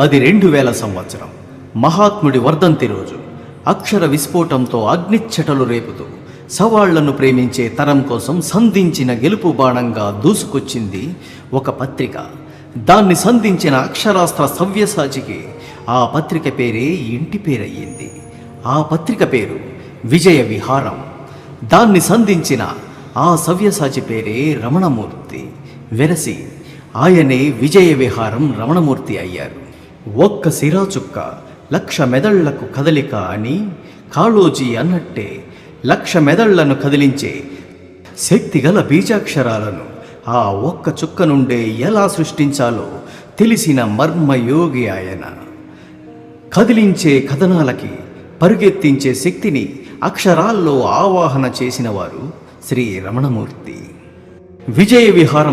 అది 2000 సంవత్సరం మహాత్ముడి వర్ధంతి రోజు. అక్షర విస్ఫోటంతో అగ్నిచ్చటలు రేపుతూ సవాళ్లను ప్రేమించే తరం కోసం సంధించిన గెలుపు బాణంగా దూసుకొచ్చింది ఒక పత్రిక. దాన్ని సంధించిన అక్షరాస్త్ర సవ్యసాచికి ఆ పత్రిక పేరే ఇంటి పేరయ్యింది. ఆ పత్రిక పేరు విజయ విహారం. దాన్ని సంధించిన ఆ సవ్యసాచి పేరే రమణమూర్తి. వెరసి ఆయనే విజయ విహారం రమణమూర్తి అయ్యారు. ఒక్క సిరాచుక్క 1,00,000 మెదళ్లకు కదలిక అని కాళోజీ అన్నట్టే 1,00,000 మెదళ్లను కదిలించే శక్తిగల బీజాక్షరాలను ఆ ఒక్క చుక్క నుండే ఎలా సృష్టించాలో తెలిసిన మర్మయోగి ఆయన. కదిలించే కథనాలకి పరుగెత్తించే శక్తిని అక్షరాల్లో ఆవాహన చేసినవారు శ్రీ రమణమూర్తి. విజయ విహారం